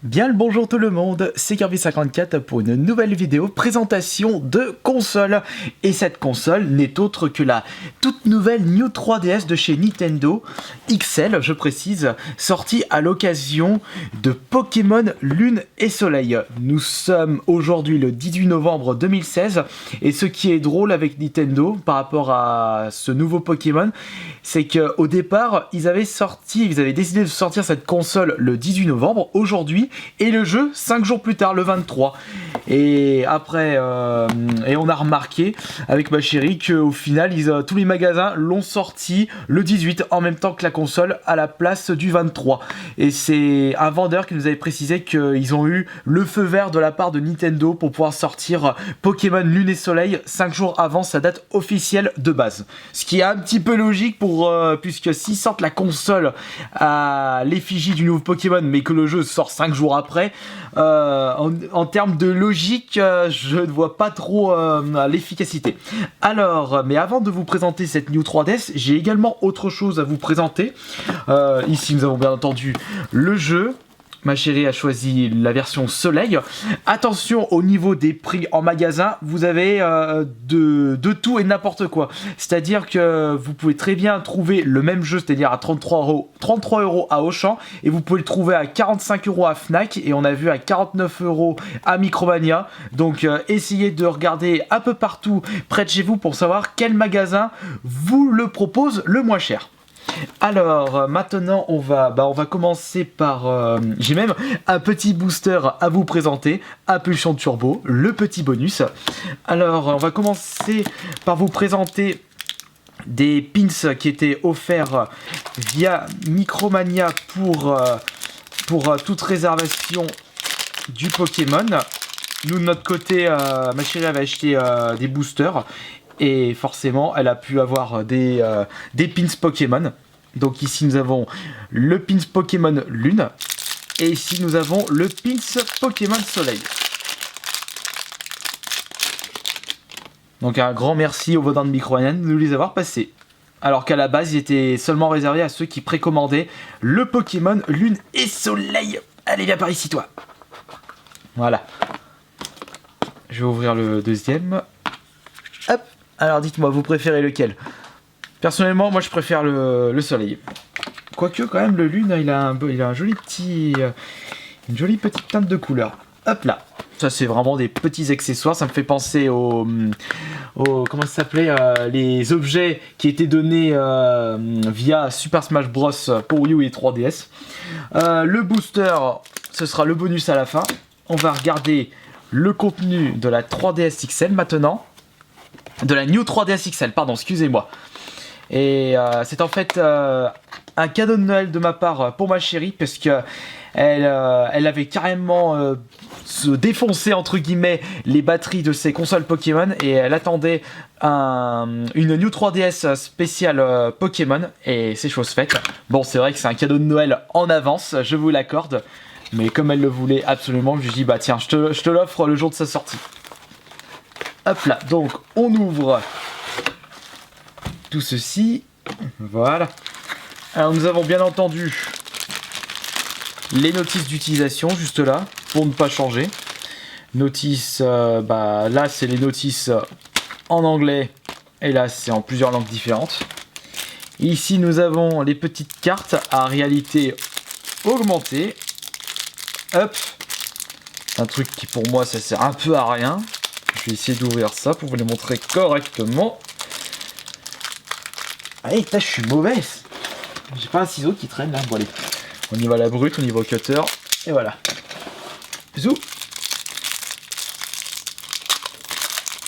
Bien le bonjour tout le monde, c'est Kirby54 pour une nouvelle vidéo présentation de console. Et cette console n'est autre que la toute nouvelle New 3DS de chez Nintendo, XL je précise, sortie à l'occasion de Pokémon Lune et Soleil. Nous sommes aujourd'hui le 18 novembre 2016 et ce qui est drôle avec Nintendo par rapport à ce nouveau Pokémon, c'est qu'au départ ils avaient décidé de sortir cette console le 18 novembre, aujourd'hui, et le jeu 5 jours plus tard, le 23. Et après, et on a remarqué avec ma chérie qu'au final, tous les magasins l'ont sorti le 18 en même temps que la console à la place du 23. Et c'est un vendeur qui nous avait précisé qu'ils ont eu le feu vert de la part de Nintendo pour pouvoir sortir Pokémon Lune et Soleil 5 jours avant sa date officielle de base. Ce qui est un petit peu logique puisque s'ils sortent la console à l'effigie du nouveau Pokémon mais que le jeu sort 5 jours après, en termes de logique, je ne vois pas trop l'efficacité. Alors, mais avant de vous présenter cette New 3DS, j'ai également autre chose à vous présenter. Ici, nous avons bien entendu le jeu. Ma chérie a choisi la version Soleil. Attention au niveau des prix en magasin, vous avez de tout et n'importe quoi. C'est-à-dire que vous pouvez très bien trouver le même jeu, c'est-à-dire à 33 € à Auchan, et vous pouvez le trouver à 45 € à Fnac, et on a vu à 49 € à Micromania. Donc essayez de regarder un peu partout près de chez vous pour savoir quel magasin vous le propose le moins cher. Alors maintenant on va commencer par j'ai même un petit booster à vous présenter, Impulsion Turbo, le petit bonus. Alors on va commencer par vous présenter des pins qui étaient offerts via Micromania pour toute réservation du Pokémon. Nous de notre côté, ma chérie avait acheté des boosters. Et forcément, elle a pu avoir des pins Pokémon. Donc ici, nous avons le pins Pokémon Lune. Et ici, nous avons le pins Pokémon Soleil. Donc un grand merci aux vendeurs de Micromania de nous les avoir passés. Alors qu'à la base, ils étaient seulement réservés à ceux qui précommandaient le Pokémon Lune et Soleil. Allez, viens par ici, toi. Voilà. Je vais ouvrir le deuxième. Hop. Alors dites-moi, vous préférez lequel? Personnellement, moi je préfère le Soleil. Quoique quand même le Lune, il a un joli petit, une jolie petite teinte de couleur. Hop là. Ça c'est vraiment des petits accessoires. Ça me fait penser aux comment ça s'appelait, les objets qui étaient donnés via Super Smash Bros pour Wii U et 3DS. Le booster, ce sera le bonus à la fin. On va regarder le contenu de la 3DS XL maintenant. De la New 3DS XL, pardon, excusez-moi. Et c'est en fait un cadeau de Noël de ma part pour ma chérie, parce que elle avait carrément se défoncé entre guillemets les batteries de ses consoles Pokémon, et elle attendait une New 3DS spéciale Pokémon, et c'est chose faite. Bon, c'est vrai que c'est un cadeau de Noël en avance, je vous l'accorde, mais comme elle le voulait absolument, je lui dis bah tiens, je te l'offre le jour de sa sortie. Hop là, donc on ouvre tout ceci, voilà. Alors nous avons bien entendu les notices d'utilisation juste là, pour ne pas changer. Notices, là c'est les notices en anglais, et là c'est en plusieurs langues différentes. Ici nous avons les petites cartes à réalité augmentée. Hop, un truc qui pour moi ça sert un peu à rien. Je vais essayer d'ouvrir ça pour vous les montrer correctement. Allez, putain, je suis mauvaise. J'ai pas un ciseau qui traîne là. Bon, allez. On y va à la brute, on y va au cutter. Et voilà. Zou.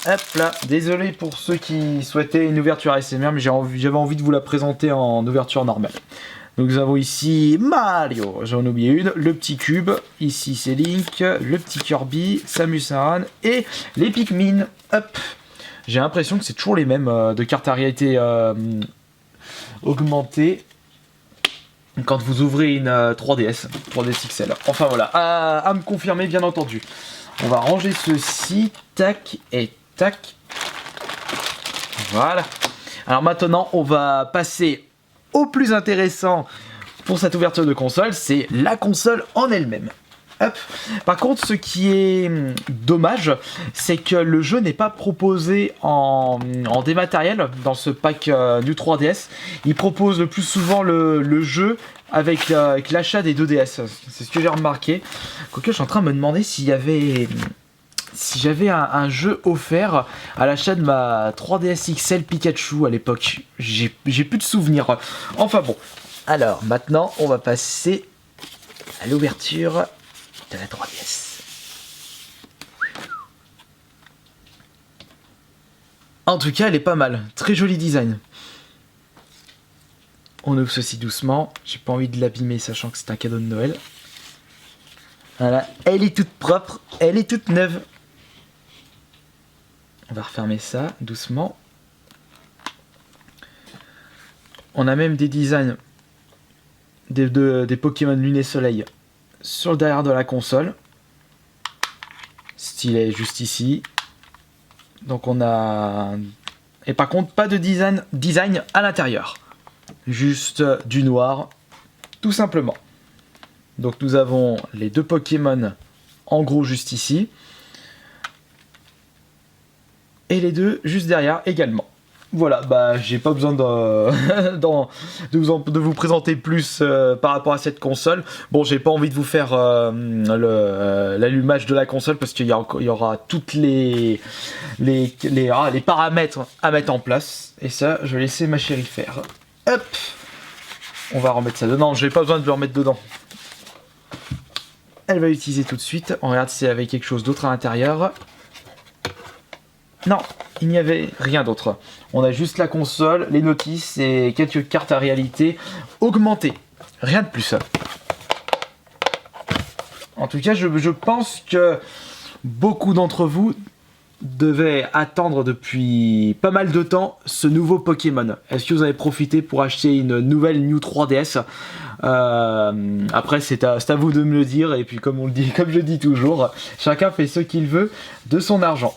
Hop là. Désolé pour ceux qui souhaitaient une ouverture ASMR, mais j'avais envie de vous la présenter en ouverture normale. Donc nous avons ici Mario, j'en ai oublié une, le petit cube, ici c'est Link, le petit Kirby, Samus Aran et les Pikmin. Hop. J'ai l'impression que c'est toujours les mêmes de cartes à réalité augmentée quand vous ouvrez une 3DS XL. Enfin voilà, à me confirmer bien entendu. On va ranger ceci, tac et tac. Voilà. Alors maintenant on va passer au plus intéressant pour cette ouverture de console, c'est la console en elle-même. Hop. Par contre, ce qui est dommage, c'est que le jeu n'est pas proposé en dématériel dans ce pack New 3DS. Il propose le plus souvent le jeu avec l'achat des 2DS. C'est ce que j'ai remarqué. Quoique, je suis en train de me demander s'il y avait... Si j'avais un jeu offert à l'achat de ma 3DS XL Pikachu à l'époque. J'ai plus de souvenirs. Enfin bon. Alors, maintenant, on va passer à l'ouverture de la 3DS. En tout cas, elle est pas mal. Très joli design. On ouvre ceci doucement. J'ai pas envie de l'abîmer, sachant que c'est un cadeau de Noël. Voilà. Elle est toute propre. Elle est toute neuve. On va refermer ça doucement. On a même des designs des Pokémon Lune et Soleil sur le derrière de la console. Stylet juste ici. Donc on a... Et par contre, pas de design à l'intérieur. Juste du noir, tout simplement. Donc nous avons les deux Pokémon en gros juste ici. Et les deux juste derrière également. Voilà, bah j'ai pas besoin de vous présenter plus par rapport à cette console. Bon, j'ai pas envie de vous faire l'allumage de la console parce qu'il y aura toutes les paramètres à mettre en place. Et ça, je vais laisser ma chérie faire. Hop, on va remettre ça dedans. J'ai pas besoin de le remettre dedans. Elle va l'utiliser tout de suite. On regarde s'il y avait quelque chose d'autre à l'intérieur. Non, il n'y avait rien d'autre. On a juste la console, les notices et quelques cartes à réalité augmentées. Rien de plus. En tout cas, je pense que beaucoup d'entre vous devaient attendre depuis pas mal de temps ce nouveau Pokémon. Est-ce que vous avez profité pour acheter une nouvelle New 3DS? Après, c'est à vous de me le dire. Et puis, comme je dis toujours, chacun fait ce qu'il veut de son argent.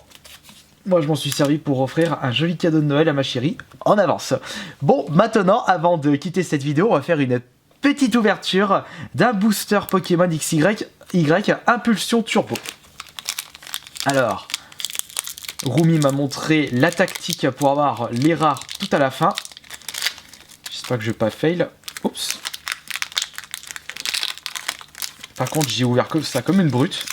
Moi, je m'en suis servi pour offrir un joli cadeau de Noël à ma chérie en avance. Bon, maintenant, avant de quitter cette vidéo, on va faire une petite ouverture d'un booster Pokémon XY Impulsion Turbo. Alors, Rumi m'a montré la tactique pour avoir les rares tout à la fin. J'espère que je vais pas fail. Oups. Par contre, j'ai ouvert ça comme une brute.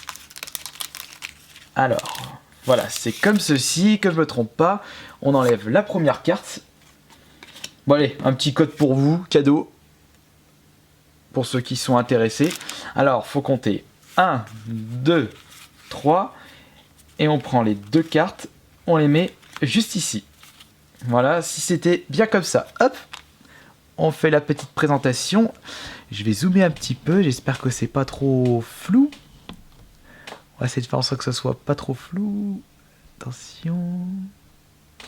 Alors... Voilà, c'est comme ceci, que je me trompe pas. On enlève la première carte. Bon allez, un petit code pour vous, cadeau. Pour ceux qui sont intéressés. Alors, faut compter 1, 2, 3. Et on prend les deux cartes, on les met juste ici. Voilà, si c'était bien comme ça. Hop, on fait la petite présentation. Je vais zoomer un petit peu, j'espère que c'est pas trop flou. On va essayer de faire en sorte que ce soit pas trop flou. Attention.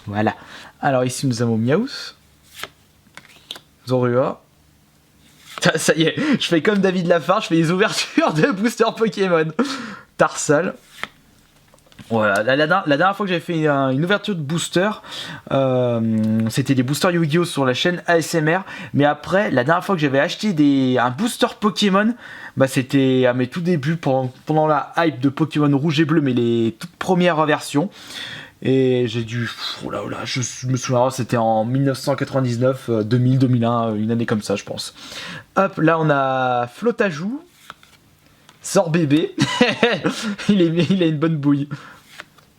Voilà. Alors ici nous avons Miaus. Zorua. Ça y est, je fais comme David Lafarge, je fais les ouvertures de booster Pokémon. Tarsal. Voilà, la dernière fois que j'avais fait une ouverture de booster, c'était des boosters Yu-Gi-Oh sur la chaîne ASMR. Mais après, la dernière fois que j'avais acheté un booster Pokémon, bah c'était à mes tout débuts pendant la hype de Pokémon rouge et bleu, mais les toutes premières versions. Et j'ai dû... Oh là là, je me souviens, c'était en 1999, 2000, 2001, une année comme ça, je pense. Hop, là on a Flotajou. Sort bébé. il a une bonne bouille.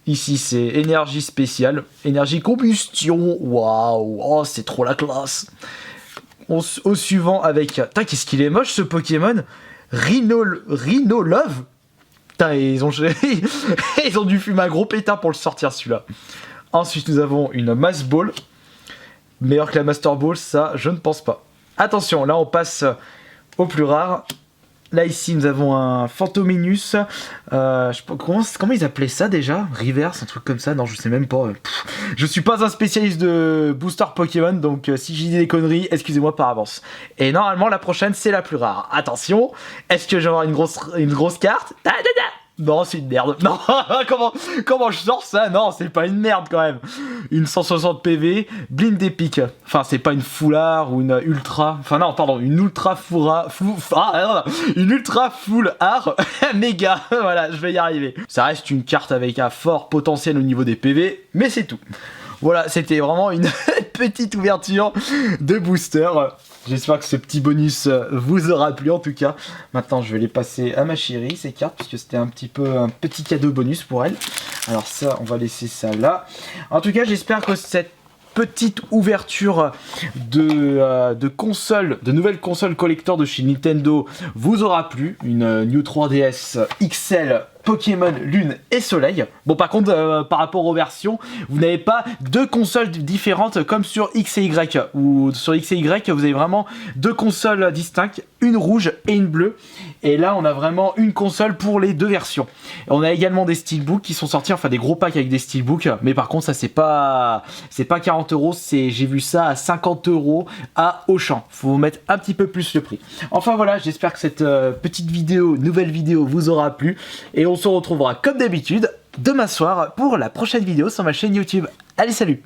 Ici, c'est énergie spéciale. Énergie combustion. Waouh. Oh, c'est trop la classe. Au suivant avec... Putain, qu'est-ce qu'il est moche, ce Pokémon. Rhino Love. Putain, ils ont dû fumer un gros pétard pour le sortir, celui-là. Ensuite, nous avons une Mass Ball. Meilleur que la Master Ball, ça, je ne pense pas. Attention, là, on passe au plus rare. Là ici nous avons un Phantominus, comment ils appelaient ça déjà? Reverse, un truc comme ça? Non, je sais même pas. Je suis pas un spécialiste de booster Pokémon, donc si j'ai dit des conneries, excusez-moi par avance. Et normalement la prochaine c'est la plus rare. Attention, est-ce que je vais avoir une grosse carte? Non, c'est une merde. Non, comment je sors ça? Non, c'est pas une merde quand même. une 160 PV, blind épique. Enfin, c'est pas une foulard ou une ultra. Enfin, non, pardon, une ultra une ultra full art méga. Voilà, je vais y arriver. Ça reste une carte avec un fort potentiel au niveau des PV, mais c'est tout. Voilà, c'était vraiment une petite ouverture de booster. J'espère que ce petit bonus vous aura plu en tout cas. Maintenant, je vais les passer à ma chérie, ces cartes, puisque c'était un petit cadeau bonus pour elle. Alors ça, on va laisser ça là. En tout cas, j'espère que cette petite ouverture de console, de nouvelles consoles collector de chez Nintendo vous aura plu. Une New 3DS XL Pokémon Lune et Soleil. Bon, par contre, par rapport aux versions, vous n'avez pas deux consoles différentes comme sur X et Y. Ou sur X et Y, vous avez vraiment deux consoles distinctes, une rouge et une bleue. Et là, on a vraiment une console pour les deux versions. Et on a également des steelbooks qui sont sortis, enfin des gros packs avec des steelbooks. Mais par contre, ça c'est pas 40 €, j'ai vu ça à 50 € à Auchan. Faut mettre un petit peu plus le prix. Enfin voilà, j'espère que cette petite vidéo, nouvelle vidéo vous aura plu. Et on se retrouvera comme d'habitude demain soir pour la prochaine vidéo sur ma chaîne YouTube. Allez, salut!